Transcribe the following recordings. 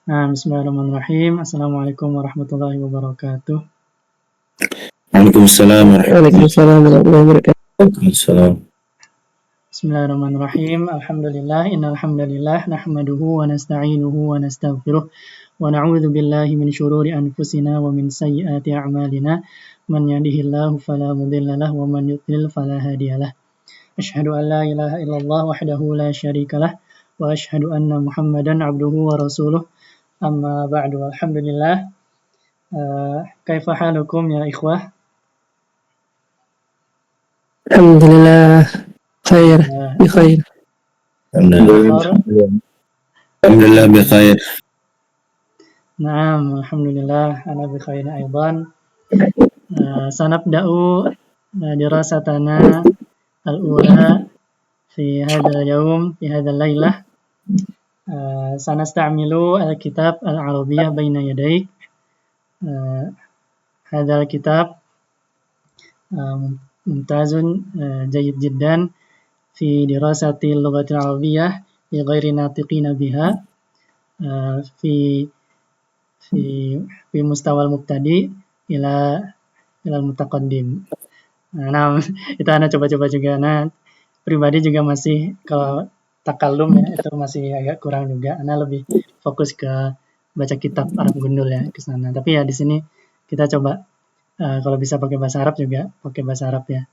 Nah, bismillahirrahmanirrahim. Assalamualaikum warahmatullahi wabarakatuh. Waalaikumsalam warahmatullahi wabarakatuh. Bismillahirrahmanirrahim. Alhamdulillah, innal hamdalillah nahmaduhu wa nasta'inuhu wa nastaghfiruh wa na'udzu billahi min syururi anfusina wa min sayyiati a'malina. Man yahdihillahu fala mudilla lahu wa man yudlil fala hadiyalah. Asyhadu an la ilaha illallah wahdahu la syarikalah wa asyhadu anna Muhammadan abduhu wa rasuluh. Amma ba'du. Alhamdulillah. Kaifa halukum ya ikhwah? Alhamdulillah khair bikhair. Alhamdulillah bikhair. Naam, alhamdulillah ana bikhair aidan. Sanabda'u dirasatana al-ula fi hadzal yawm fi hadzal lailah. Sanasta'milu al-kitab al-arabiyyah baina yadayk. Hadzal kitab mumtazun jayyid jiddan fi dirasati al-lughati al-arabiyyah bi ghairi natiqina biha fi mustawa al-mubtadi ila al-mutaqaddim. Nah, itu Ana coba-coba juga. Nah, pribadi juga masih kalau takallum ya itu masih agak kurang juga. Ana lebih fokus ke baca kitab Arab gundul ya ke sana. Tapi ya di sini kita coba kalau bisa pakai bahasa Arab juga pakai bahasa Arab ya.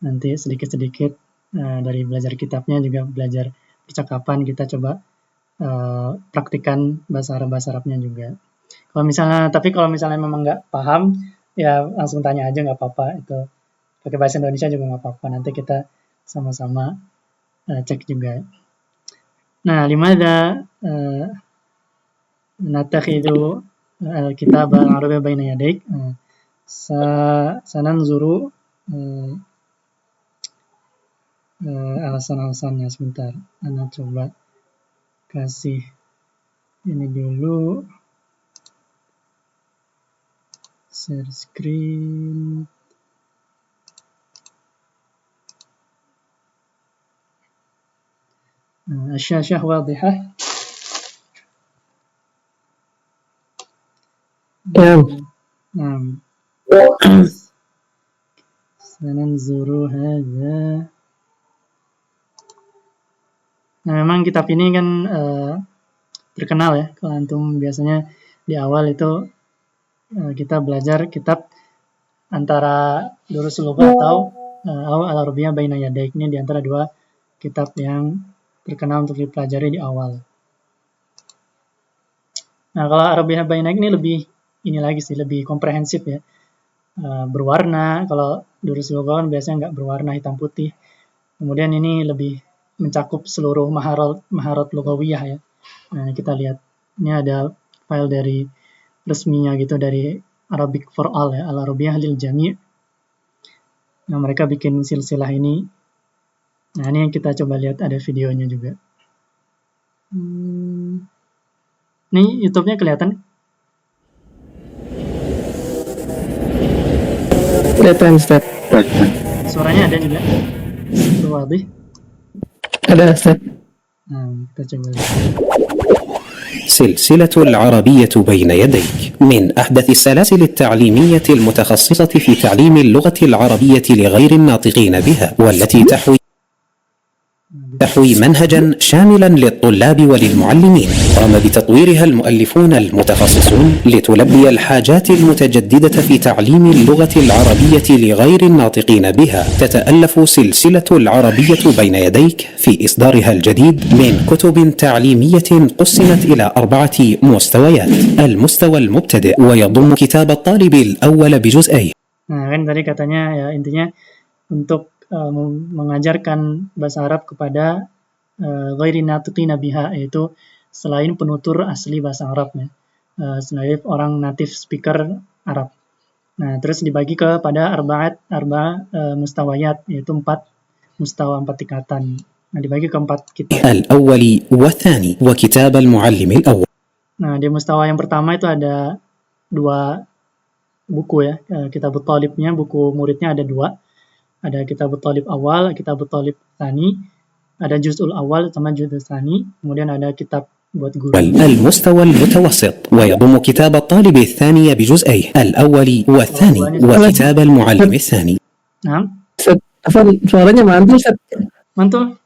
Nanti sedikit-sedikit dari belajar kitabnya juga belajar percakapan kita coba praktikan bahasa Arabnya juga. Kalau misalnya memang nggak paham ya langsung tanya aja nggak apa-apa, itu pakai bahasa Indonesia juga nggak apa-apa, nanti kita sama-sama cek juga. Nah, limadha natakhidu al-kitab al-arabiyya baina yadayk. Sananzuru alasan-alasannya sebentar. Ana coba kasih ini dulu. Share screen. الشاشة واضحة؟ نعم. سننظر هذا. Nah, memang kitab ini kan terkenal ya. Kalau antum biasanya di awal itu kita belajar kitab antara Durusul Lughah atau Al-Arabiyyah Baina Yadayk. Ini di antara dua kitab yang terkenal untuk dipelajari di awal. Nah, kalau Arabiyyah Baina ini lebih komprehensif ya. Berwarna. Kalau Durusul Lughah kan biasanya nggak berwarna, hitam putih. Kemudian ini lebih mencakup seluruh maharat lughawiyah ya. Nah, kita lihat ini ada file dari resminya gitu dari Arabic for All ya, Al-Arabiyyah lil Jami'. Nah, mereka bikin silsilah ini. Nah, ini kita coba lihat ada videonya juga. Ini YouTube-nya kelihatan? Kelihatan Ustaz. Suaranya ada juga? Wadih? Ada Ustaz. Nah, kita coba lihat. سلسلة العربية بين يديك من أحدث السلاسل التعليمية المتخصصة في تعليم اللغة العربية لغير الناطقين بها، والتي تحوي منهجا شاملا للطلاب وللمعلمين. قام بتطويرها المؤلفون المتخصصون لتلبي الحاجات المتجددة في تعليم اللغة العربية لغير الناطقين بها. تتألف سلسلة العربية بين يديك في إصدارها الجديد من كتب تعليمية قسمت إلى 4 مستويات. المستوى المبتدئ ويضم كتاب الطالب الأول بجزئين. Nah, kan tadi katanya ya intinya untuk mengajarkan bahasa Arab kepada ghairi natiqina biha, yaitu selain penutur asli bahasa Arab ya, selain orang native speaker Arab. Nah, terus dibagi kepada arba mustawayat, yaitu 4 mustawa, 4 tingkatan. Nah, dibagi ke 4 kitab. Al-awwali wa thani wa kitab al-muallim al-awwal. Nah, di mustawa yang pertama itu ada 2 buku ya, kitab Talibnya, buku muridnya ada 2. Ada kitab Talib awal, kitab Talib tsani, ada juz'ul awal sama juz'ul tsani, kemudian ada kitab buat guru. المستوى المتوسط ويضم كتاب الطالب الثاني بجزئيه الأول والثاني وكتاب المعلم الثاني. Nah, Ustaz, apa suaranya mantul, Ustaz? mantul.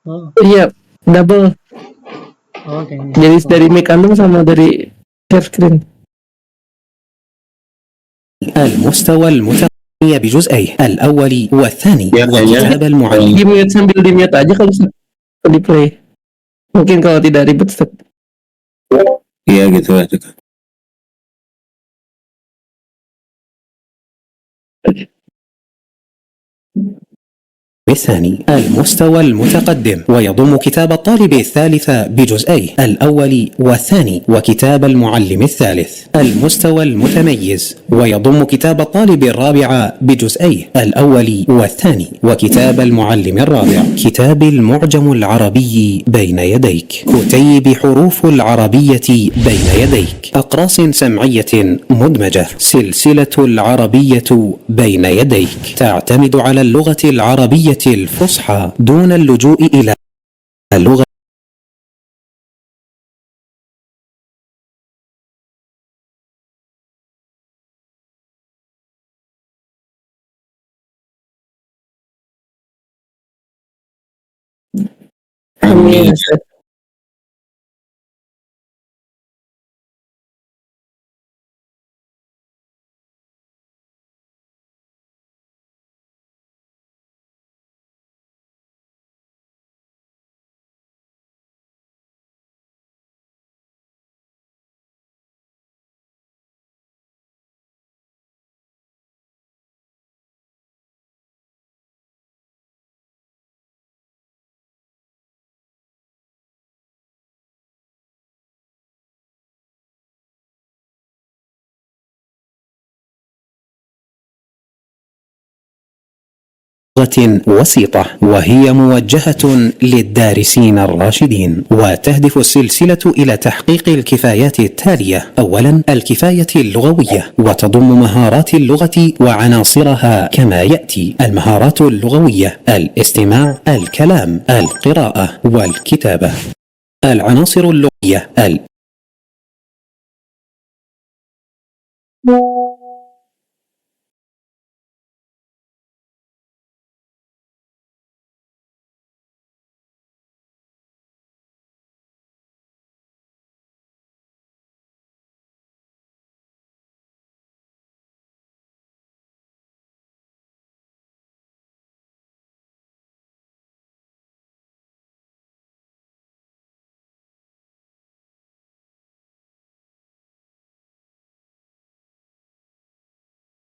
Oh, Iya, double. oke. Jadi dari mic kandung sama dari share screen. المستوى المتقدم بجزئيه الأول والثاني وكتاب المعلم. Di mute sambil di mute aja kalau Ustaz. Di play. Mungkin kalau tidak ribet, Ustaz. Iya gitu aja. الثاني المستوى المتقدم ويضم كتاب الطالب الثالث بجزئيه الأول والثاني وكتاب المعلم الثالث. المستوى المتميز ويضم كتاب الطالب الرابع بجزئيه الأول والثاني وكتاب المعلم الرابع. كتاب المعجم العربي بين يديك، كتيب حروف العربية بين يديك، أقراص سمعية مدمجة، سلسلة العربية بين يديك، تعتمد على اللغة العربية الفصحى دون اللجوء إلى اللغة Amin, Ustaz. وسيطة، وهي موجهة للدارسين الراشدين، وتهدف السلسلة إلى تحقيق الكفايات التالية: أولا الكفاية اللغوية، وتضم مهارات اللغة وعناصرها كما يأتي: المهارات اللغوية: الاستماع، الكلام، القراءة والكتابة. العناصر اللغوية: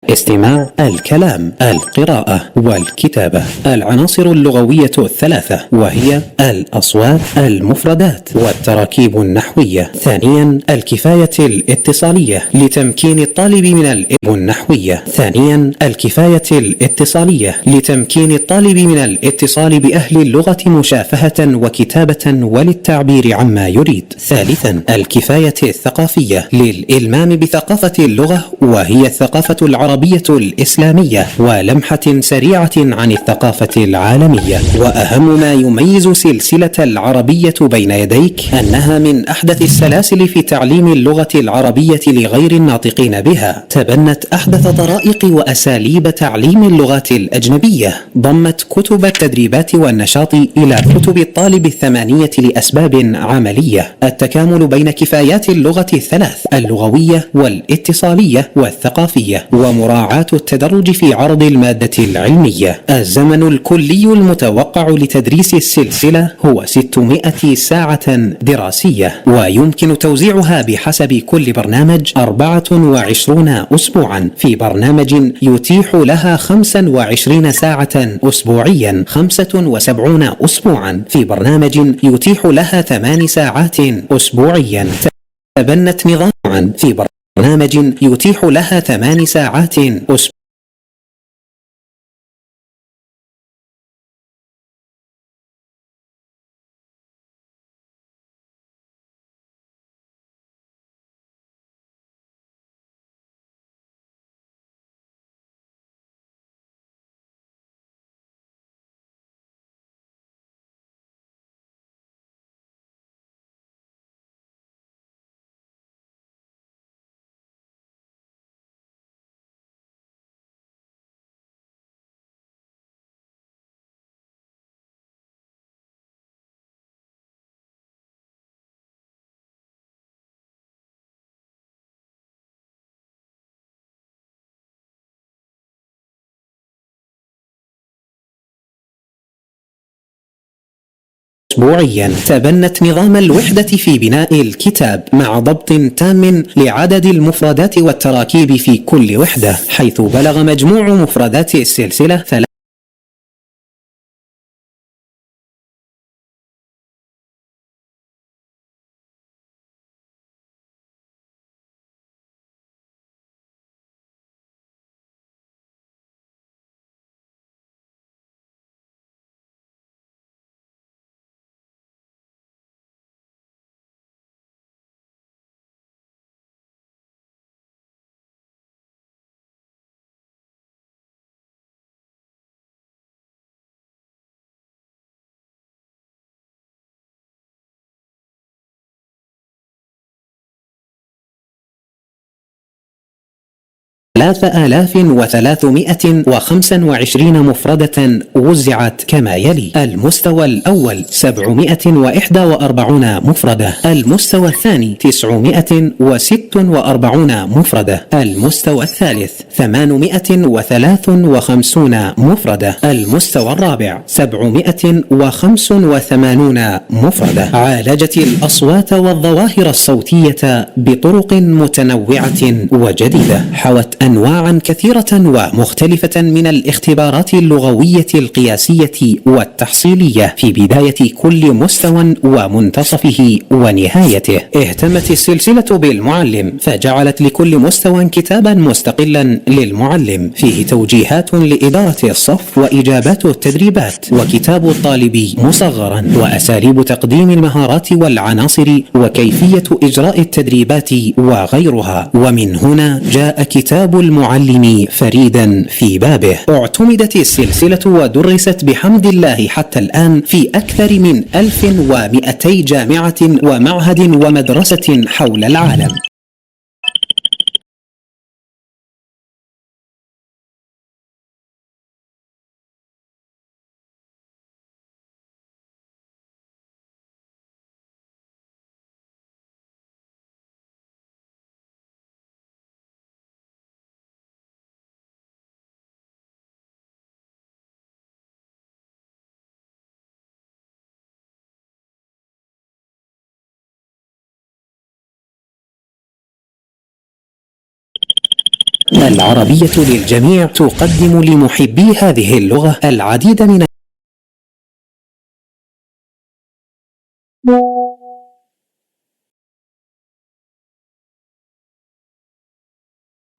استماع، الكلام، القراءة والكتابة. العناصر اللغوية الثلاثة وهي الأصوات، المفردات والتراكيب النحوية. ثانيا الكفاية الاتصالية لتمكين الطالب من الإبلاغ النحوية. ثانيا الكفاية الاتصالية لتمكين الطالب من الاتصال بأهل اللغة مشافهة وكتابة وللتعبير عما يريد. ثالثا الكفاية الثقافية للإلمام بثقافة اللغة، وهي الثقافة العربية الإسلامية، ولمحة سريعة عن الثقافة العالمية. وأهم ما يميز سلسلة العربية بين يديك أنها من أحدث السلاسل في تعليم اللغة العربية لغير الناطقين بها. تبنت أحدث طرائق وأساليب تعليم اللغات الأجنبية، ضمت كتب التدريبات والنشاط إلى كتب الطالب الثمانية لأسباب عملية: التكامل بين كفايات اللغة الثلاث: اللغوية والاتصالية والثقافية، ومراعاة التدرج في عرض المادة العلمية. الزمن الكلي المتوقع لتدريس السلسلة هو 600 ساعة دراسية، ويمكن توزيعها بحسب كل برنامج 24 أسبوعا، في برنامج يتيح لها 25 ساعة أسبوعيا 75 أسبوعا، في برنامج يتيح لها 8 ساعات أسبوعيا. تبنت نظاما في برنامج يتيح لها 8 ساعات أسبوعيا أسبوعيا. تبنت نظام الوحدة في بناء الكتاب مع ضبط تام لعدد المفردات والتراكيب في كل وحدة، حيث بلغ مجموع مفردات السلسلة 3325 مفردة وزعت كما يلي: المستوى الأول 741 مفردة، المستوى الثاني 946 مفردة، المستوى الثالث 853 مفردة، المستوى الرابع 785 مفردة. عالجت الأصوات والظواهر الصوتية بطرق متنوعة وجديدة، حوت أنواعا كثيرة ومختلفة من الاختبارات اللغوية القياسية والتحصيلية في بداية كل مستوى ومنتصفه ونهايته. اهتمت السلسلة بالمعلم، فجعلت لكل مستوى كتابا مستقلا للمعلم فيه توجيهات لإدارة الصف وإجابات التدريبات، وكتاب الطالب مصغرا، وأساليب تقديم المهارات والعناصر وكيفية إجراء التدريبات وغيرها. ومن هنا جاء كتاب المعلم فريدا في بابه. اعتمدت السلسلة ودرست بحمد الله حتى الآن في أكثر من 1200 جامعة ومعهد ومدرسة حول العالم. العربية للجميع تقدم لمحبي هذه اللغة العديد من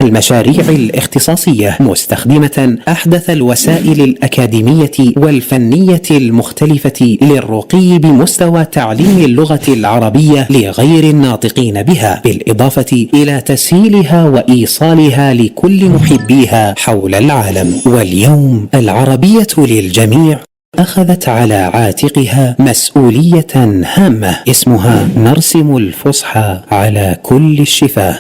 المشاريع الاختصاصية، مستخدمة أحدث الوسائل الأكاديمية والفنية المختلفة للرقي بمستوى تعليم اللغة العربية لغير الناطقين بها، بالإضافة إلى تسهيلها وإيصالها لكل محبيها حول العالم. واليوم العربية للجميع أخذت على عاتقها مسؤولية هامة اسمها نرسم الفصحى على كل الشفاه.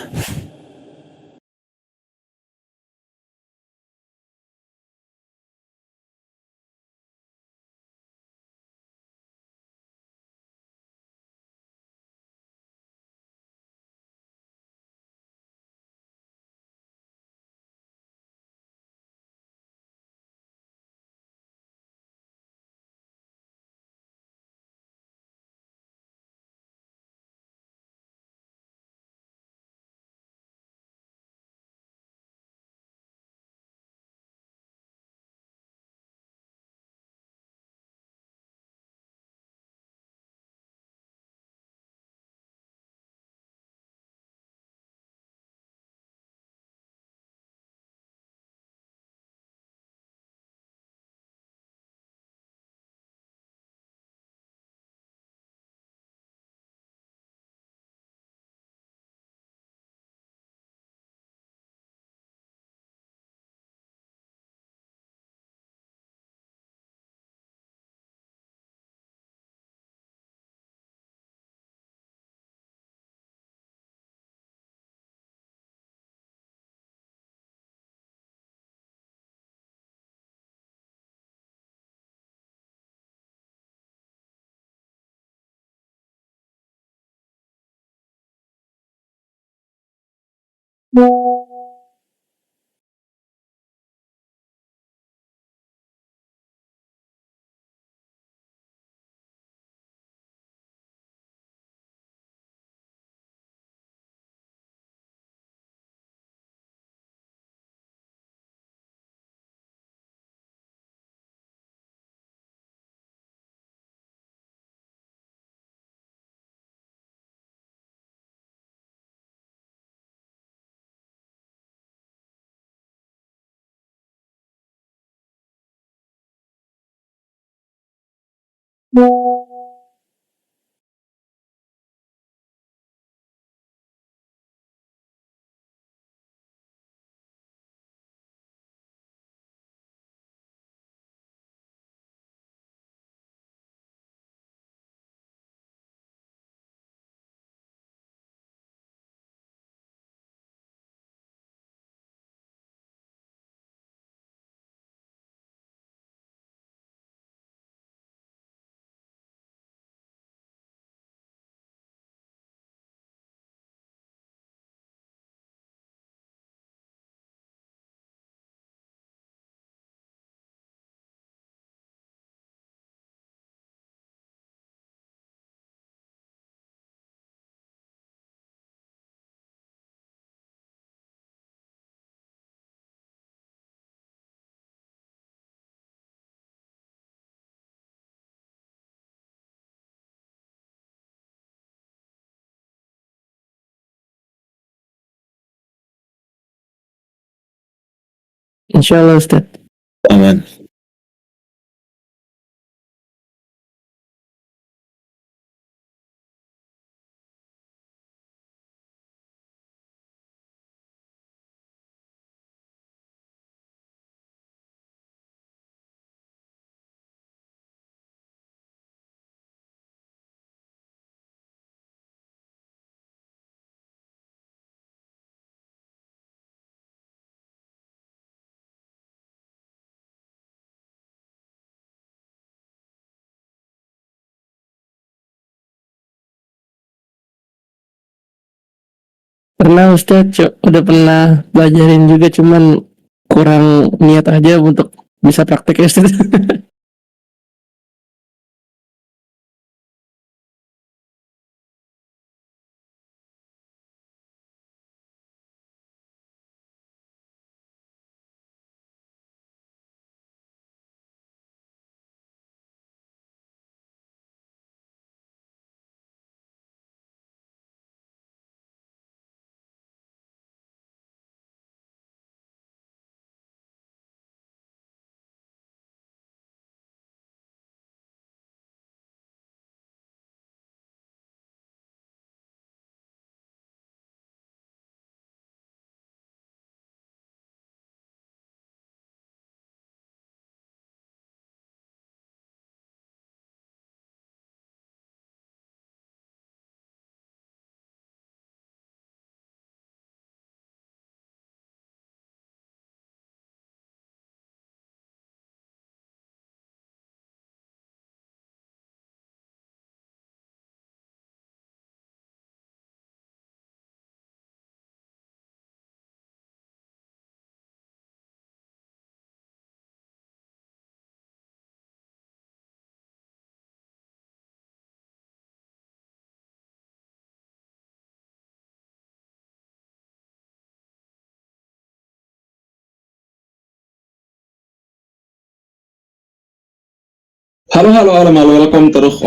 Insyaallah Ustaz. Aman. Pernah Ustaz, udah pernah belajarin juga, cuman kurang niat aja untuk bisa praktek ya Ustaz. Halo, halo, halo, welcome terus.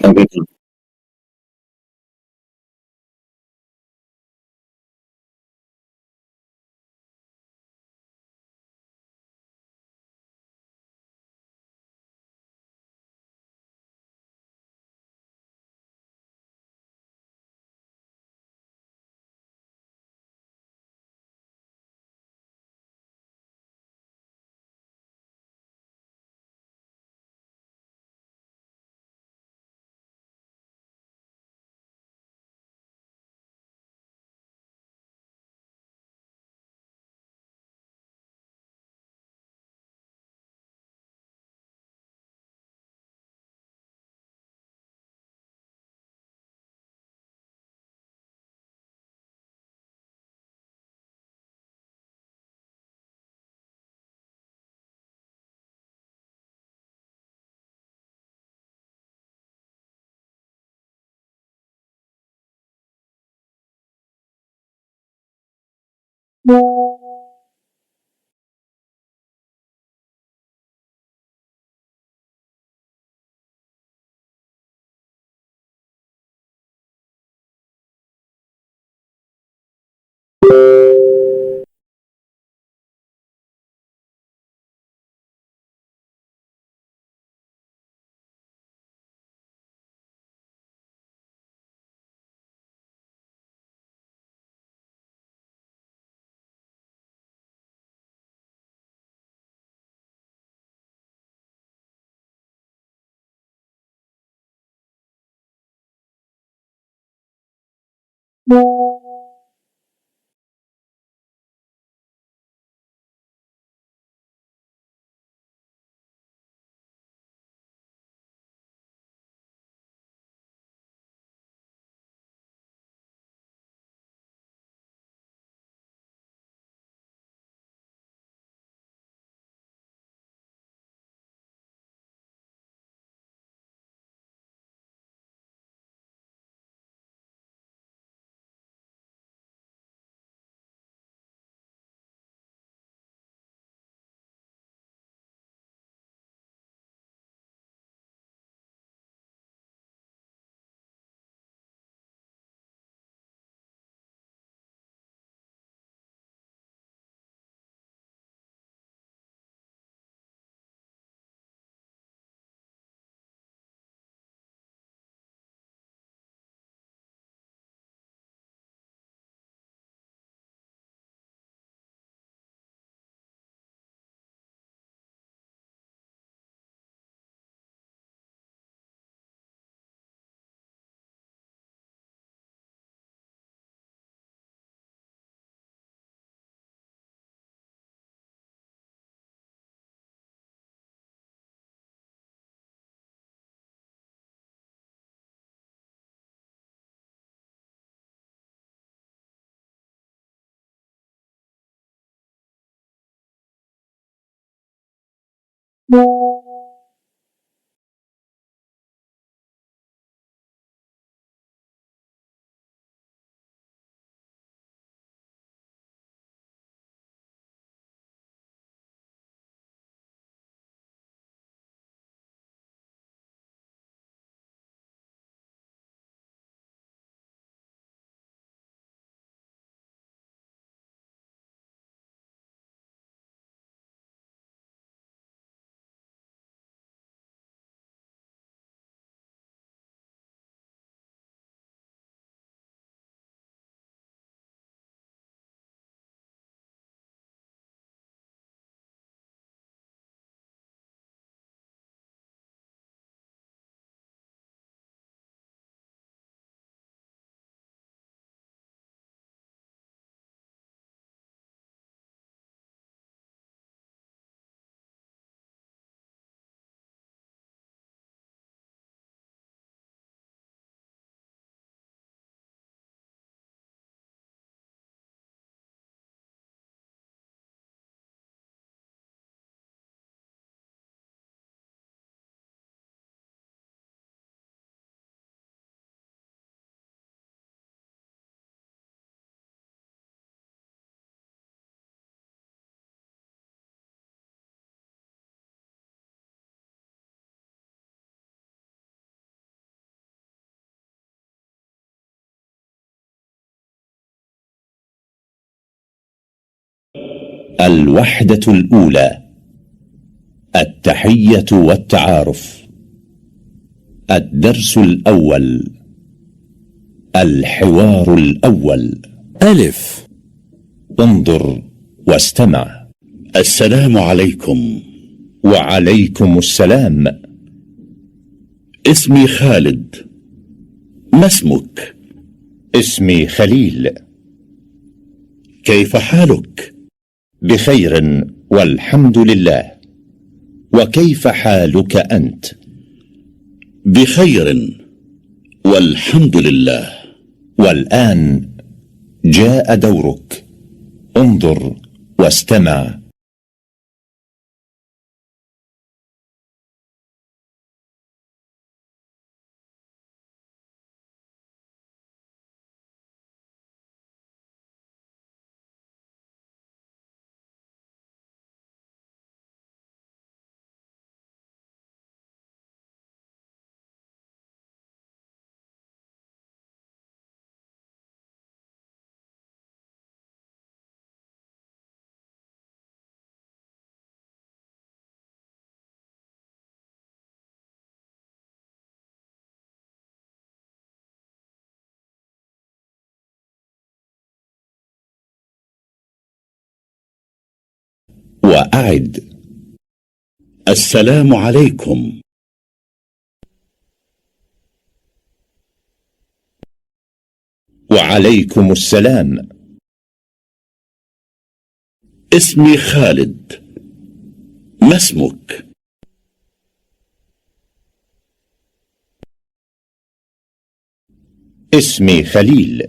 Apa itu? الوحدة الأولى. التحية والتعارف. الدرس الأول. الحوار الأول. ألف. انظر واستمع. السلام عليكم. وعليكم السلام. اسمي خالد. ما اسمك؟ اسمي خليل. كيف حالك؟ بخير والحمد لله. وكيف حالك أنت؟ بخير والحمد لله. والآن جاء دورك. انظر واستمع. وأعد. السلام عليكم. وعليكم السلام. اسمي خالد. ما اسمك؟ اسمي خليل.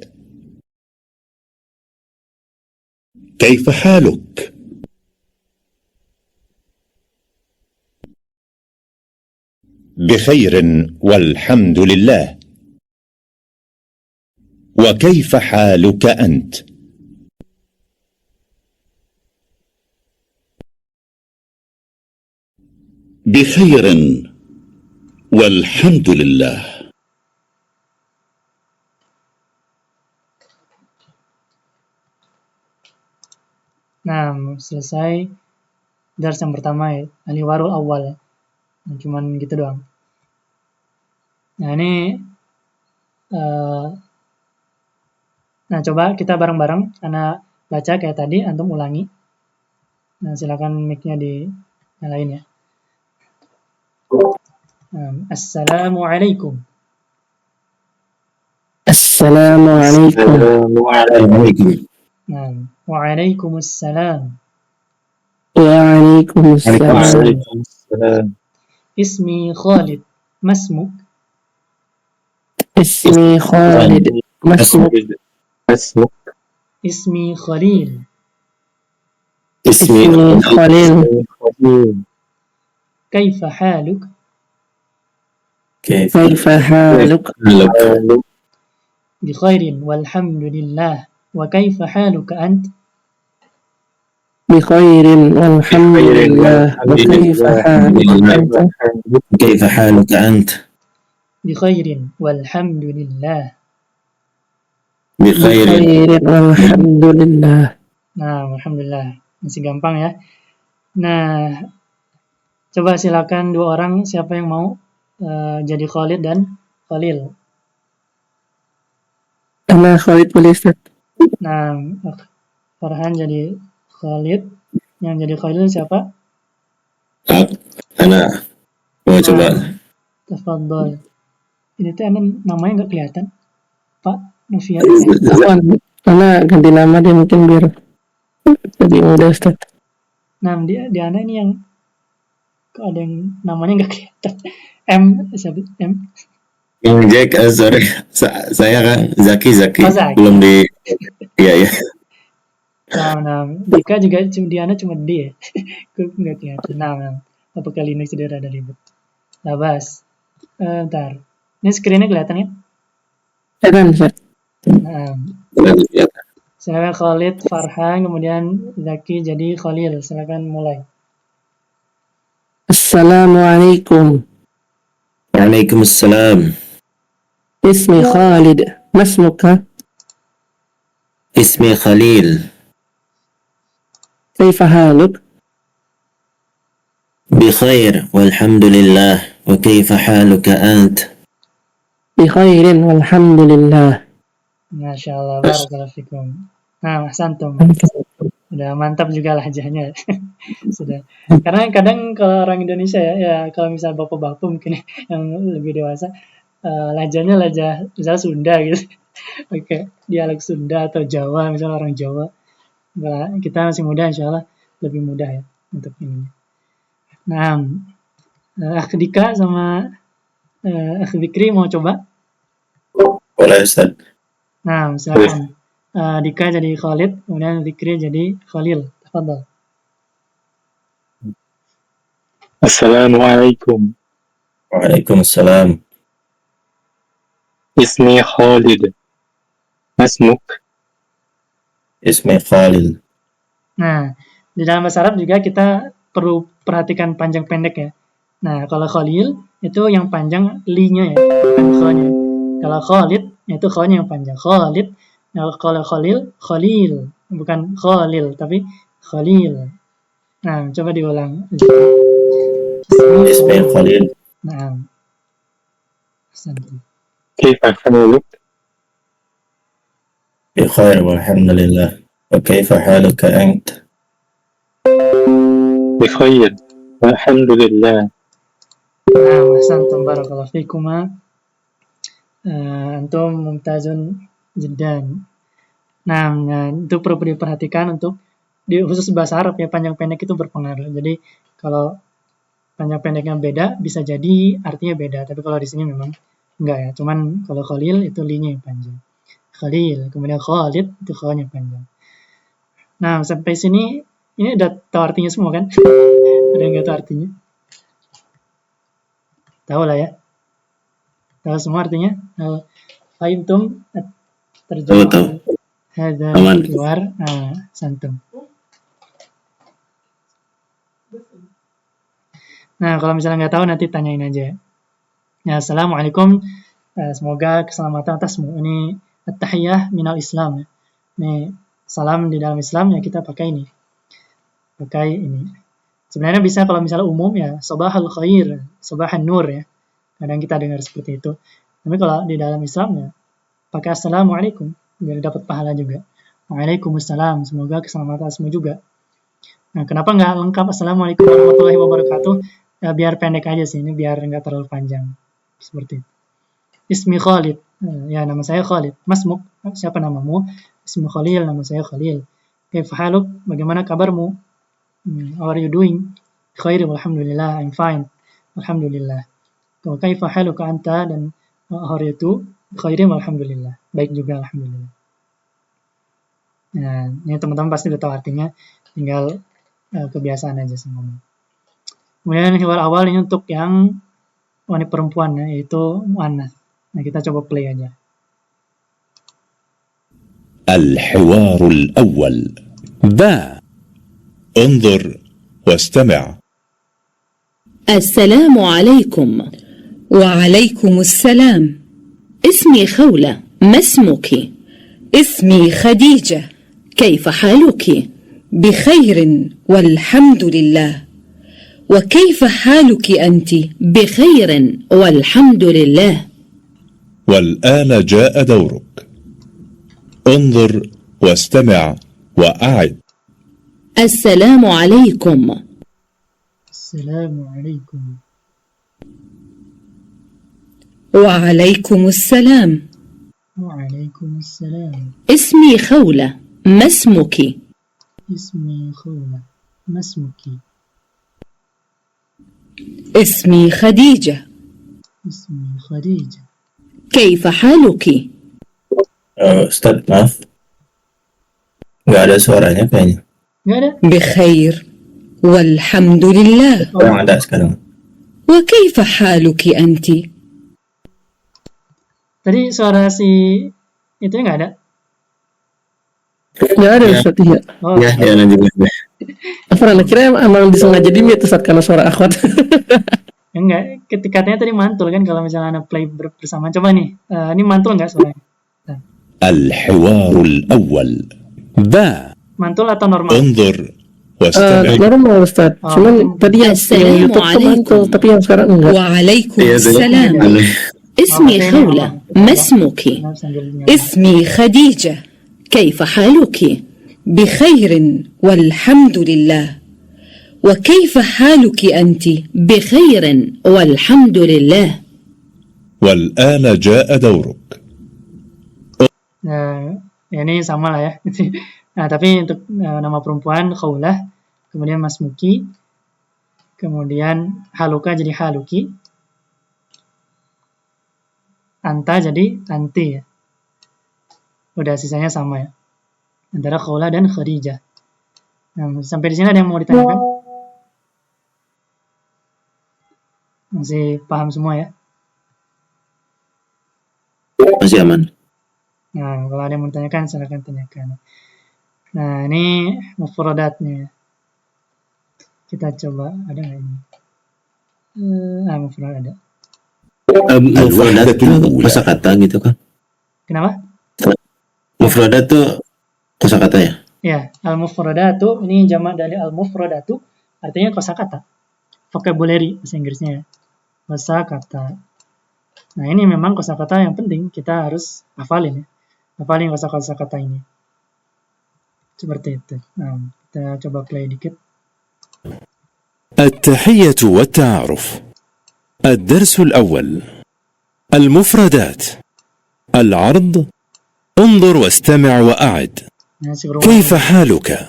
كيف حالك؟ بخير والحمد لله. وكيف حالك أنت؟ بخير والحمد لله. Nah, selesai dars yang pertama ya, al-hiwarul awal. Nah, cuman gitu doang. Nah, ini nah coba kita bareng-bareng, Ana baca kayak tadi, antum ulangi. Nah, silakan mic-nya dinyalain ya. Assalamualaikum. Assalamualaikum. Nah, waalaikumsalam. Waalaikumsalam. Ismi Khalid. Masmuk. Ismi Khalid. Masmuk. Ismi Khalil. Ismi Khalil. Kaifa haluk? Kaifa haluk? Bi khairin walhamdulillah. Wa kaifa haluka ant? Bi khairin walhamdulillah. Wa kaifa haluka anta? كيف حالك أنت؟ Bi khairin walhamdulillah. بخير. Khairin walhamdulillah. Nah, alhamdulillah. Masih gampang ya. Nah, coba silakan dua orang siapa yang mau jadi Khalid dan Khalil. Ana Khalid boleh Ustaz. Nah, Farhan jadi Khalid, yang jadi Khalil siapa? أنا mau coba. Tafadhol. Ini tuh namanya nggak kelihatan, Pak Novian. Ana ganti nama deh mungkin biar lebih mudah Ustaz. Nah, di Ana ini yang kok ada yang namanya nggak kelihatan. M, siapa? M. Jack, sorry, saya kan Zaki Oh, Zaki. belum di, iya. Nah, Dika juga di Ana cuma D ya. Kok nggak kelihatan. Nah, apakah Linux sudah rada ribet? Labas. Ntar. Ini screen-nya kelihatan ya? Kelihatan Ustaz. Nah, silakan Khalid, Farhan, kemudian Zaki jadi Khalil. Silakan mulai. Assalamualaikum. Waalaikumsalam. Ismi Khalid. Masmuka? اسمي خليل. kaifa haluk? بخير والحمد لله وكيف حالك أنت Bi khairin walhamdulillah. Masya Allah, barakallahu fikum. Nah, Ahsantum. Udah mantap juga lahjahnya. Sudah. Karena kadang kalau orang Indonesia ya kalau misalnya bapak-bapak mungkin yang lebih dewasa, lahjahnya lahjah misalnya Sunda gitu. Oke, dialek Sunda atau Jawa, misalnya orang Jawa. Nah, kita masih muda, insya Allah lebih mudah ya untuk ini. Nah, Akh Dika sama Akh Fikri mau coba? boleh Ustaz. Nah, silakan. Dika jadi Khalid, kemudian Fikri jadi Khalil. Tafadhol. Assalamualaikum. Waalaikumsalam. Ismi Khalid. Masmuk. Ismi Khalil. Nah, di dalam bahasa Arab juga kita perlu perhatikan panjang pendek ya. Nah, kalau Khalil itu yang panjang li-nya ya, bukan kha-nya. Kalau Khalid itu kha-nya yang panjang. Khalid. Nah, kalau Khalil, Khalil, bukan Khalil tapi Khalil. Nah, coba diulang. Ismi Khalil. Nah, Ahsantum. Kaifa haluk? بخير والحمد لله وكيف حالك أنت Bikhair. Alhamdulillah. Nah, Ahsantum barakallahu fikuma. Antum mumtazun jiddan. Nah, itu perlu diperhatikan untuk di khusus bahasa Arab ya, panjang pendek itu berpengaruh. Jadi kalau panjang pendeknya beda bisa jadi artinya beda, tapi kalau di sini memang enggak ya. Cuman kalau Khalil itu li-nya yang panjang. Khalil, kemudian Khalid itu kha-nya panjang. Nah, sampai sini ini udah tahu artinya semua kan? Ada yang nggak tahu artinya? Tahu lah ya. Tahu semua artinya? Fahimtum terjemah. Tahu. Hadza Aman. luar santum. Nah, kalau misalnya nggak tahu nanti tanyain aja. Ya, Assalamualaikum. Semoga keselamatan atasmu. Ini at-tahiyah minal Islam. Ini salam di dalam Islam ya kita pakai ini. Pakai ini. Sebenarnya bisa kalau misalnya umum ya, sabahal khair, sabahan nur ya. Kadang kita dengar seperti itu. Tapi kalau di dalam Islam ya, pakai assalamualaikum biar dapat pahala juga. Waalaikumsalam, semoga keselamatan atasmu juga. Nah, kenapa nggak lengkap assalamualaikum warahmatullahi wabarakatuh? Ya, biar pendek aja sih ini, biar nggak terlalu panjang. Seperti itu. Ismi Khalid. Ya, nama saya Khalid. Masmuk, siapa namamu? Ismi Khalil, nama saya Khalil. Kaifa haluk? Bagaimana kabarmu? How are you doing? Khair, alhamdulillah, I'm fine. Alhamdulillah. Kalau kaifa haluka anta dan how are you too? Khairin, alhamdulillah. Baik juga, alhamdulillah. Nah, ini teman-teman pasti udah tahu artinya, tinggal kebiasaan aja sih ngomong. Kemudian hiwar awal ini untuk yang wanita perempuan ya, yaitu muannats. Nah, kita coba play aja. الحوار الأول با انظر واستمع السلام عليكم. وعليكم السلام. اسمي خولة. ما اسمك؟ اسمي خديجة. كيف حالك؟ بخير والحمد لله. وكيف حالك أنت؟ بخير والحمد لله. والآن جاء دورك انظر واستمع وأعد السلام عليكم. السلام عليكم. وعليكم السلام. وعليكم السلام. اسمي خولة. ما اسمك؟ اسمي خولة. ما اسمك؟ اسمي خديجة. اسمي خديجة. كيف حالك؟ Ustaz, maaf. Nggak ada suaranya kayaknya. Nggak ada? بخير والحمد لله. Sekarang ada sekarang. وكيف حالك أنت؟ Tadi suara si itu nggak ada? Nggak ada Ya. Ustaz, iya. Oh, Ya, dia ada juga. Afwan, kira emang disengaja di mute Ustaz karena suara akhwat. enggak. Ketikatnya tadi mantul kan kalau misalnya anak play bersama. Coba nih, ini mantul nggak suaranya? الحوار الأول با Mantul atau normal? انظر واستمع normal Ustaz. Cuman tadi yang YouTube kan Assalamualaikum. tapi yang sekarang enggak. وعليكم السلام. اسمي خولة. ما اسمك؟ اسمي خديجة. كيف حالك؟ بخير والحمد لله. وكيف حالك أنت؟ بخير والحمد لله. والآن جاء دورك. Nah, ini sama lah ya. Nah, tapi untuk nama perempuan Khaulah, kemudian Masmuki, kemudian Haluka jadi Haluki, Anta jadi Anti ya. Udah sisanya sama ya. Antara Khaulah dan Khadijah. Nah, sampai di sini ada yang mau ditanyakan? Masih paham semua ya? Masih aman. Nah, kalau ada yang mau ditanyakan, silakan tanyakan. Nah, ini mufradatnya. Kita coba, ada nggak ini? Mufradat ada. Mufradat itu kosakata gitu kan? Kenapa? Mufradat tuh kosakata ya? Ya, al-mufradatu, ini jamak dari al-mufradatu, artinya kosakata. Vocabulary, bahasa Inggrisnya ya. Kosakata. Nah, ini memang kosakata yang penting, kita harus hafalin ya. Hafalin kosakata ini. Seperti itu. Nah, kita coba play dikit. التحية والتعارف. الدرس الأول. المفردات. العرض. انظر واستمع وأعد. كيف حالك؟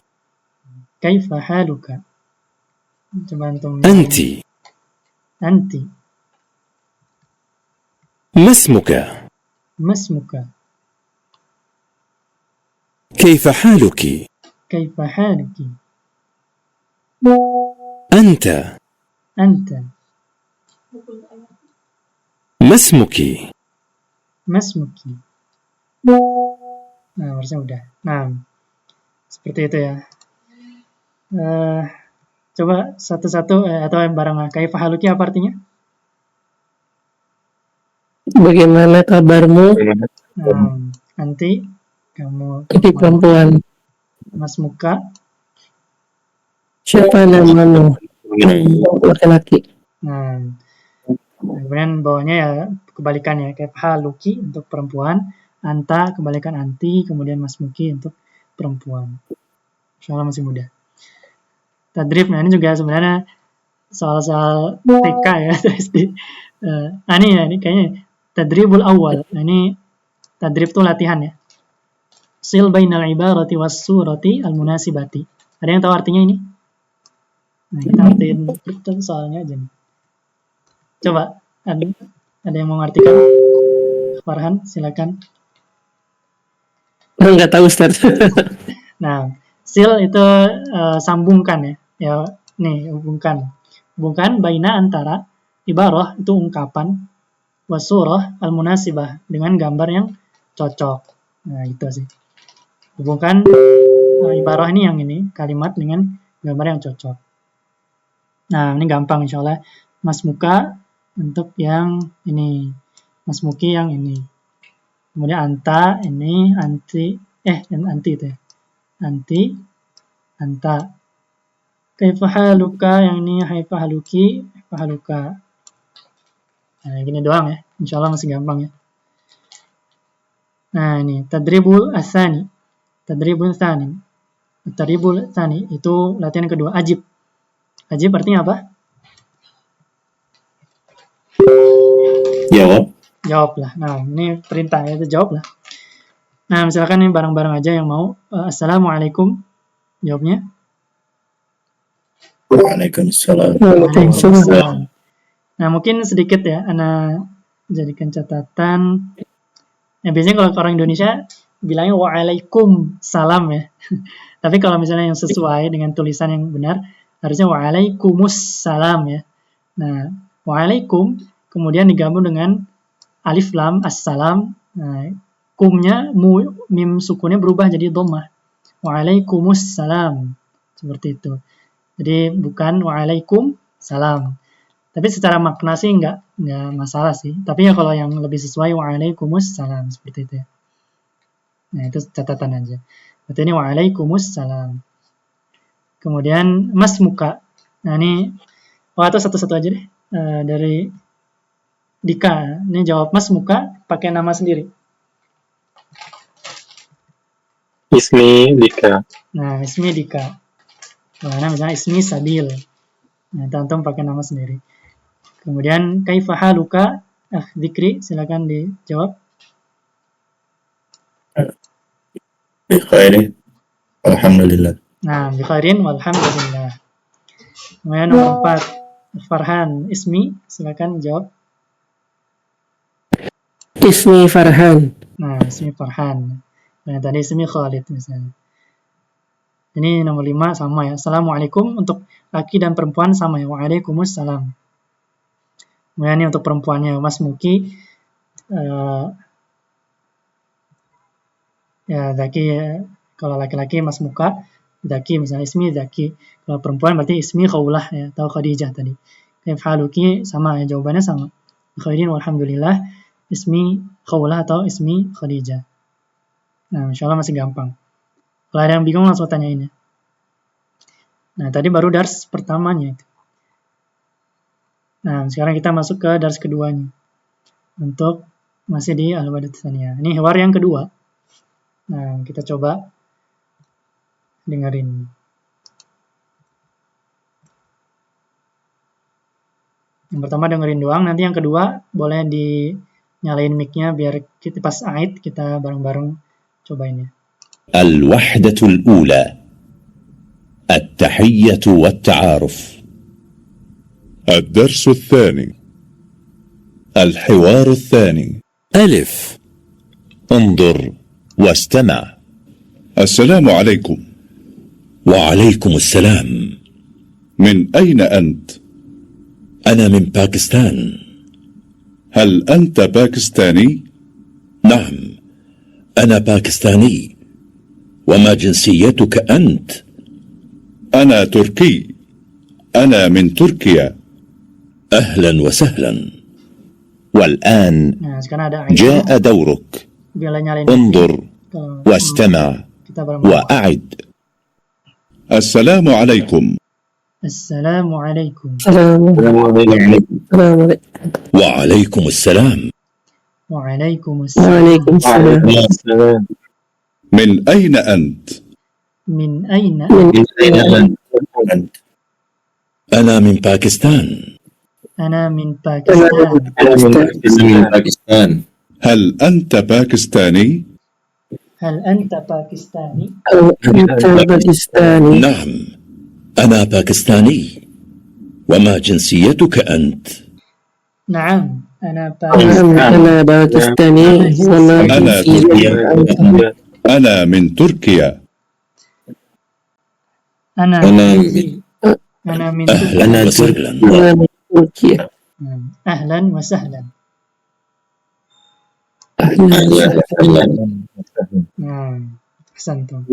كيف حالك؟ coba antum. أنت. أنت. ما اسمك؟ ما اسمك؟ كيف حالك؟ كيف حالك؟ أنت. أنت. ما اسمك؟ ما اسمك؟ Nah, harusnya udah. Nah, seperti itu ya. Coba satu-satu atau yang bareng. Kaifa haluki apa artinya? Bagaimana kabarmu? Nanti kamu Jadi perempuan. Mas Muka. Siapa namamu? Laki-laki. Nah, kemudian bawahnya ya kebalikannya. Kayak haluki untuk perempuan, anta kebalikan anti, kemudian Mas Muki untuk perempuan. Insyaallah masih muda. Tadrib, nah ini juga sebenarnya soal-soal TK ya, SD. Ini ya, ini kayaknya tadribul awal. Nah, ini tadrib tuh latihan ya. Sil bainal ibarati was surati al munasibati. Ada yang tahu artinya ini? Nah, kita artiin soalnya aja nih. Coba, ada yang mau ngartikan? Farhan, silakan. Enggak tahu Ustaz. Nah, sil itu sambungkan ya. Ya, nih hubungkan. Hubungkan baina antara ibarah itu ungkapan wasurah al-munasibah dengan gambar yang cocok. Nah, itu sih. Hubungkan ibarah ini yang ini kalimat dengan gambar yang cocok. Nah, ini gampang insyaallah. Mas Muka untuk yang ini. Mas Muki yang ini. Kemudian anta ini anti anti itu ya. Anti anta. Kaifa haluka yang ini kaifa haluki, kaifa haluka. Nah, gini doang ya. Insyaallah masih gampang ya. Nah, ini tadribul asani. Tadribul tsani. Tadribul tsani itu latihan kedua, ajib. Ajib artinya apa? Jawab. Jawab lah. Nah, ini perintah ya, itu jawab lah. Nah, misalkan ini bareng-bareng aja yang mau. Assalamualaikum. Jawabnya? Waalaikumsalam. Waalaikumsalam. Nah, mungkin sedikit ya, Ana jadikan catatan. Ya, biasanya kalau orang Indonesia bilangnya waalaikumsalam ya. Tapi kalau misalnya yang sesuai dengan tulisan yang benar, harusnya waalaikumsalam ya. Nah, waalaikum kemudian digabung dengan alif lam assalam. Nah, kumnya mim sukunnya berubah jadi dhammah. Waalaikumsalam. Seperti itu. Jadi bukan waalaikum salam. Tapi secara makna sih enggak masalah sih. Tapi ya kalau yang lebih sesuai waalaikumsalam seperti itu ya. Nah, itu catatan aja. Berarti ini waalaikumsalam. Kemudian masmuka. Nah ini, atau satu-satu aja deh. Dari Dika. Ini jawab masmuka pakai nama sendiri. Ismi Dika. Nah, ismi Dika. Nah, misalnya ismi Sabil. Nah, antum pakai nama sendiri. Kemudian kaifa haluka? Dzikri, silakan dijawab. Khairin. Alhamdulillah. Nah, bikhairin walhamdulillah. Kemudian nomor 4, Farhan, ismi, silakan jawab. Ismi Farhan. Nah, ismi Farhan. Nah, tadi ismi Khalid misalnya. Ini nomor 5 sama ya. Assalamualaikum untuk laki dan perempuan sama ya. Waalaikumsalam. Kemudian ini untuk perempuannya masmuki. Ya, Zaki, kalau laki-laki masmuka, Zaki misalnya ismi Zaki. Kalau perempuan berarti ismi Khawlah ya, atau Khadijah tadi. Kaif haluki sama ya, jawabannya sama. Khairin walhamdulillah, ismi Khawlah atau ismi Khadijah. Nah, insyaallah masih gampang. Kalau ada yang bingung langsung tanyain ya. Nah, tadi baru dars pertamanya itu. Nah, sekarang kita masuk ke dars keduanya. Untuk masih di Al-Wadat Tsaniyah. Ini hiwar yang kedua. Nah, kita coba dengerin. Yang pertama dengerin doang, nanti yang kedua boleh dinyalain mic-nya biar kita pas ait kita bareng-bareng cobain ya. الوحدة الأولى التحية والتعارف. الدرس الثاني الحوار الثاني. ألف. انظر واستمع. السلام عليكم. وعليكم السلام. من أين أنت؟ أنا من باكستان. هل أنت باكستاني؟ نعم، أنا باكستاني. وما جنسيتك أنت؟ أنا تركي. أنا من تركيا. أهلا وسهلا. والآن Nah, sekarang ada ait. جاء دورك. Biar nyalain انظر mic. واستمع Kita bareng-bareng. وأعد. السلام عليكم. Assalamualaikum. Assalamualaikum. وعليكم السلام. Waalaikumsalam. Waalaikumsalam. من أين أنت؟ Min aina? أنا من باكستان. Ana min Pakistan. Pakistan. هل أنت باكستاني؟ Hal anta Pakistani? Anta Pakistani. نعم، أنا باكستاني. وما جنسيتك أنت؟ Naam, ana Naam, Pakistani. ana Pakistani. Wa ma Ana jinsiyatuka? أنا من تركيا. Ana Ana Ana min أهلا وسهلا. Ana min Turkiya. Ahlan wa sahlan. Ahlan wa sahlan. Ahsantum.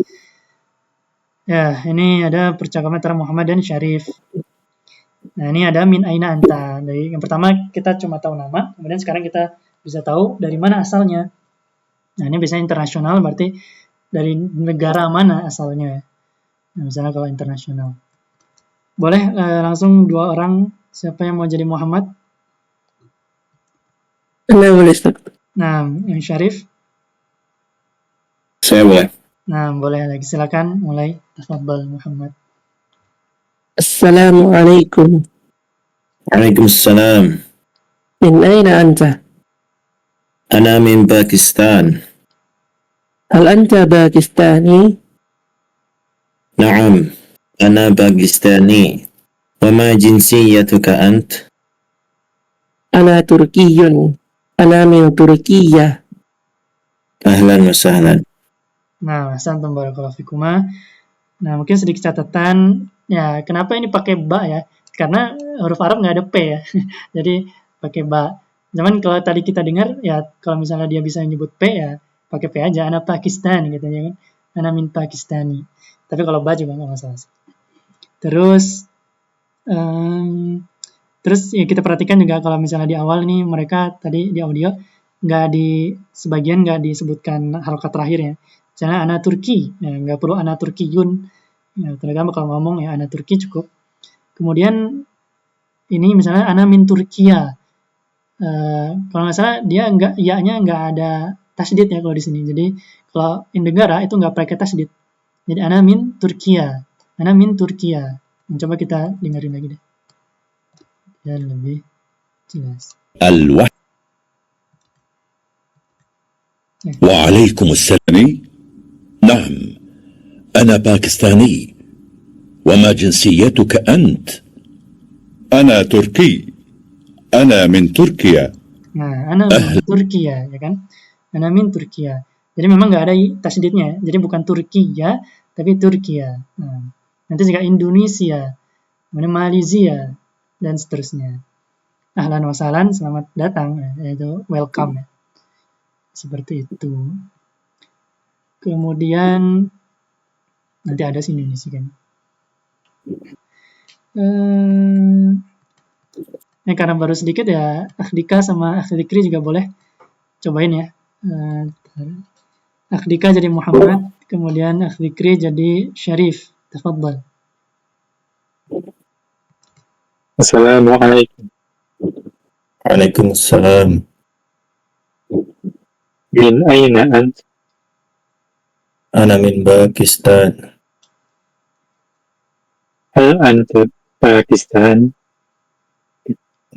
Ya, ini ada percakapan antara Muhammad dan Syarif. Nah, ini ada min aina anta. Dari yang pertama kita cuma tahu nama, kemudian sekarang kita bisa tahu dari mana asalnya. Nah, ini biasanya internasional, berarti dari negara mana asalnya. Nah, misalnya kalau internasional. Boleh langsung dua orang, siapa yang mau jadi Muhammad? Ana boleh Ustaz. Nah, yang Syarif. Saya boleh. Nah, boleh lagi. Silakan mulai. Tafadhal Muhammad. Assalamualaikum. Waalaikumsalam. Min aina anta? Ana min Pakistan. Hal anta Pakistani? Naam. Ana Pakistani. Wama jinsiyatuka ant? Ana Turkiyun. Ana min Turkiya. Ahlan wa sahlan. Nah, santum barakallahu fikuma. Nah, mungkin sedikit catatan. Ya, kenapa ini pakai ba ya? Karena huruf Arab nggak ada P ya. Jadi pakai ba. Cuman kalau tadi kita dengar, ya kalau misalnya dia bisa nyebut P ya, pakai P aja. Ana Pakistan gitu ya kan. Ana min Pakistani. Tapi kalau ba juga nggak masalah. Terus ya kita perhatikan juga kalau misalnya di awal nih mereka tadi di audio sebagian nggak disebutkan harokat terakhir ya. Misalnya ana Turki, ya nggak perlu ana Turkiyun, Ya, terutama kalau ngomong ya ana Turki cukup. Kemudian ini misalnya ana min Turkiya. Kalau nggak salah dia ya-nya nggak ada tasydid ya kalau di sini. Jadi kalau in negara itu nggak pakai tasydid. Jadi ana min Turkiya. Ana min Turkiya. Coba kita dengerin lagi deh. Ya lebih jelas. وعليكم السلام. نعم، أنا باكستاني. وما جنسيتك أنت؟ أنا تركي. أنا من تركيا. Nah, ana min Turkiya, ya kan? Ana min Turkiya. Jadi memang nggak ada tasydidnya. Jadi bukan Turkiya, tapi Turkiya. Nah, nanti juga Indonesia, kemudian Malaysia, dan seterusnya. Ahlan wa sahlan, selamat datang, yaitu welcome. Ya. Seperti itu. Kemudian nanti ada sini nih kan. Karena baru sedikit ya, Akhdika sama Akhdikri juga boleh cobain ya. Akhdika jadi Muhammad, kemudian Akhdikri jadi Syarif. Tafadhal. Assalamualaikum. Waalaikumsalam. Min aina ant? Ana min Pakistan. Hal anta Pakistan?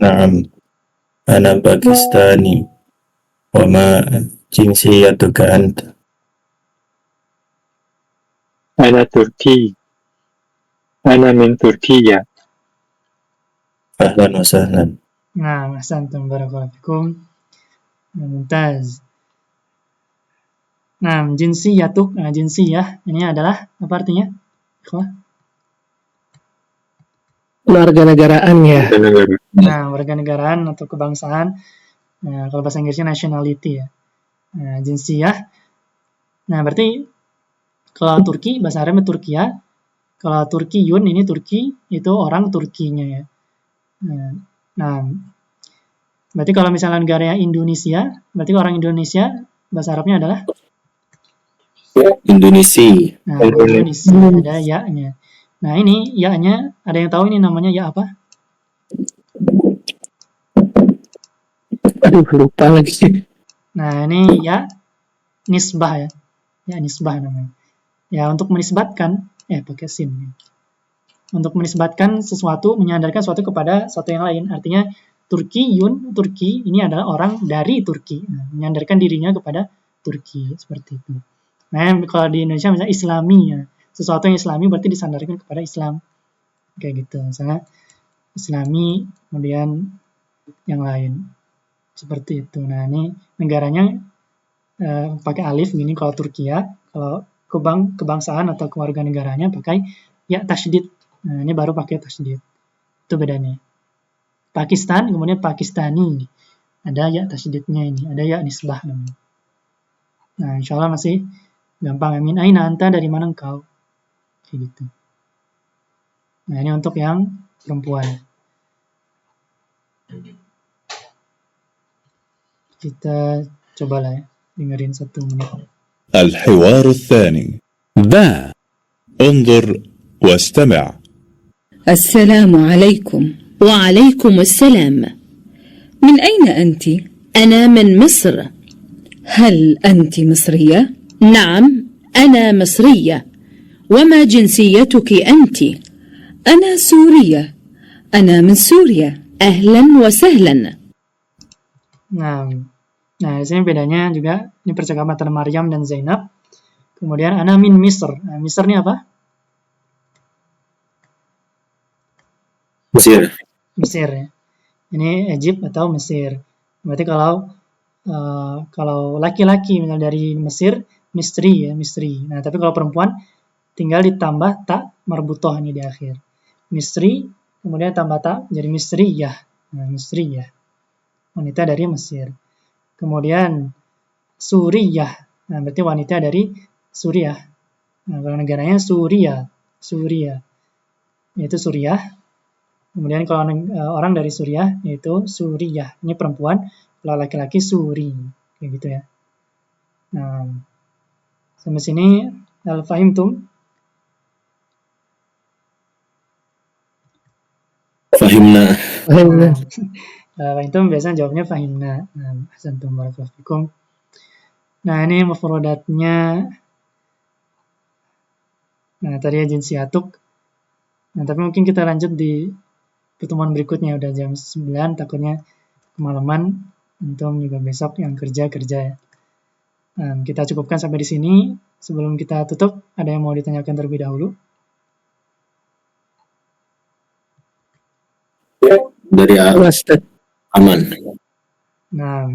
Naam. Ana Pakistani. Wa ma jinsiyatuka anta? Ana Turki. Ana min Turkiya. Ahlan wa sahlan. Nah, ahsantum barakallahu fikum. Mumtaz. Nah, jinsiyatuk, jinsiyah ini adalah apa artinya? Warga negaraan ya. Nah, warga negaraan atau kebangsaan. Nah, kalau bahasa Inggrisnya nationality ya. Nah, jinsiyah. Nah, berarti kalau Turki bahasa Arabnya Turkiya. Kalau Turkiyun ini Turki itu orang Turkinya ya. Nah, berarti kalau misalnya negara Indonesia, berarti orang Indonesia bahasa Arabnya adalah Indonesia. Nah, Indonesia ada ya-nya. Nah, ini ya-nya ada yang tahu ini namanya ya apa? Aduh, lupa lagi. Nah, ini ya nisbah ya. Ya nisbah namanya. Ya, untuk menisbatkan pakai sin. Untuk menisbatkan sesuatu, menyandarkan sesuatu kepada sesuatu yang lain. Artinya Turkiyun, Turki ini adalah orang dari Turki. Nah, menyandarkan dirinya kepada Turki seperti itu. Nah, kalau di Indonesia misalnya Islami ya. Sesuatu yang Islami berarti disandarkan kepada Islam. Kayak gitu. Misalnya Islami, kemudian yang lain. Seperti itu. Nah, ini negaranya pakai alif gini kalau Turkiya. Kalau kebangsaan atau kewarganegaranya pakai ya tasydid. Nah, ini baru pakai tasydid. Itu bedanya. Pakistan, kemudian Pakistani. Ada ya tasydidnya ini. Ada ya nisbah namanya. Nah, insya Allah masih gampang. Min aina anta, dari mana engkau? Kayak gitu. Nah, ini untuk yang perempuan. Kita cobalah ya, dengerin 1 menit. الحوار الثاني. با. انظر واستمع. السلام عليكم. وعليكم السلام. من أين أنت؟ أنا من مصر. هل أنت مصرية؟ نعم، أنا مصرية. وما جنسيتك أنت؟ أنا سورية. أنا من سوريا. أهلا وسهلا. Nah, di sini bedanya juga, ini percakapan antara Maryam dan Zainab. Kemudian, ana min Misr. Nah, Misr ini apa? Mesir. Mesir ya. Ini Egypt atau Mesir. Berarti kalau laki-laki misalnya dari Mesir, Misri ya, Misri. Nah, tapi kalau perempuan tinggal ditambah tak marbutoh ini di akhir. Misri, kemudian tambah tak jadi Misriyah. Nah, Misriyah. Wanita dari Mesir. Kemudian Suriyah. Nah, berarti wanita dari Suriah. Nah, kalau negaranya Suriah. Yaitu Suriah. Kemudian kalau orang dari Suriah yaitu Suriyah. Ini perempuan, kalau laki-laki Suri. Kayak gitu ya. Nah, sampai sini al-fahimtum. Fahimna. Itu biasanya jawabnya fahimna. Ahsantum barakallahu fikum. Nah, ini mufradatnya. Nah, tadi ya jinsiyatuk. Nah, tapi mungkin kita lanjut di pertemuan berikutnya, udah jam 9, takutnya kemalaman. Antum juga besok yang kerja ya. Kita cukupkan sampai di sini. Sebelum kita tutup, ada yang mau ditanyakan terlebih dahulu? Dari aman. Nah,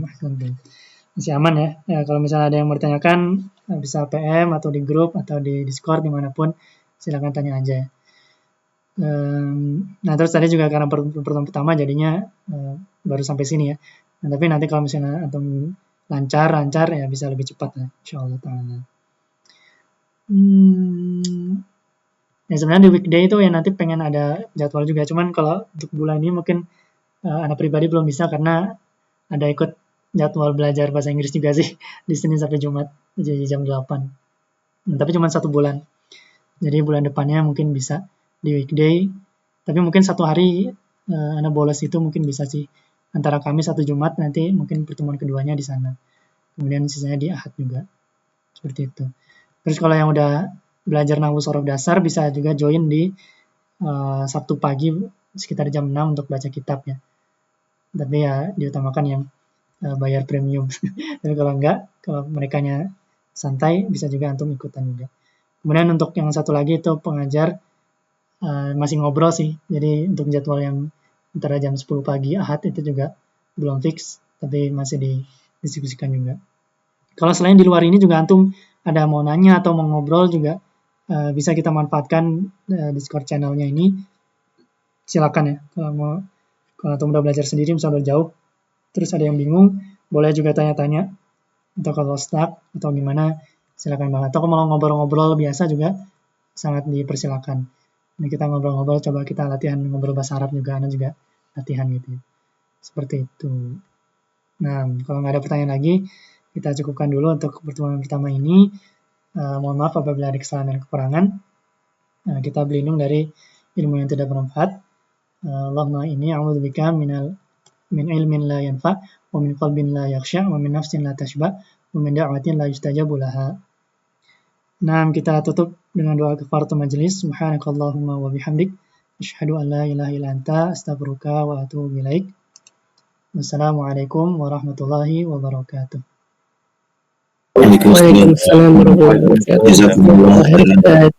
masih aman ya. Ya, kalau misalnya ada yang mau ditanyakan, bisa PM atau di grup atau di Discord dimanapun, silakan tanya aja. Nah, terus tadi juga karena pertemuan pertama jadinya baru sampai sini ya. Nah, tapi nanti kalau misalnya atau lancar ya bisa lebih cepat ya, insyaallah ta'ala. Ya sebenarnya di weekday itu ya nanti pengen ada jadwal juga, cuman kalau untuk bulan ini mungkin anak pribadi belum bisa karena ada ikut jadwal belajar bahasa Inggris juga sih di Senin sampai Jumat jadi jam 8. Nah, tapi cuma 1 bulan. Jadi bulan depannya mungkin bisa di weekday, tapi mungkin 1 hari anak bolos itu mungkin bisa sih antara Kamis atau Jumat, nanti mungkin pertemuan keduanya di sana. Kemudian sisanya di Ahad juga. Seperti itu. Terus kalau yang udah belajar nahwu sorof dasar bisa juga join di Sabtu pagi sekitar jam 6 untuk baca kitab ya. Tapi ya diutamakan yang bayar premium. Tapi kalau enggak, kalau merekanya santai bisa juga antum ikutan juga. Kemudian untuk yang satu lagi itu pengajar masih ngobrol sih. Jadi untuk jadwal yang antara jam 10 pagi Ahad itu juga belum fix, tapi masih didiskusikan juga. Kalau selain di luar ini juga antum ada mau nanya atau mau ngobrol juga bisa kita manfaatkan Discord channelnya ini. Silakan ya. Kalau antum udah belajar sendiri misalnya udah jauh, terus ada yang bingung, boleh juga tanya-tanya. Atau kalau stuck atau gimana, silakan banget. Atau kalau mau ngobrol-ngobrol biasa juga sangat dipersilakan. Ini kita ngobrol-ngobrol, coba kita latihan ngobrol bahasa Arab juga, Anda juga latihan gitu ya. Seperti itu. Nah, kalau nggak ada pertanyaan lagi, kita cukupkan dulu untuk pertemuan pertama ini. Mohon maaf apabila ada kesalahan dan kekurangan. Kita berlindung dari ilmu yang tidak bermanfaat. Allahumma inni a'udzubika min ilmin la yanfa, wa min qalbin la yakhsha, wa min nafsin la tashba, wa min da'watin la yustajabu laha. Nah, kita tutup dengan doa kafaratul majelis. Subhanakallahumma wa bihamdik, asyhadu an la ilaha illa anta, astaghfiruka wa atubu ilaik. Wassalamualaikum warahmatullahi wabarakatuh. Waalaikumsalam warahmatullahi wabarakatuh.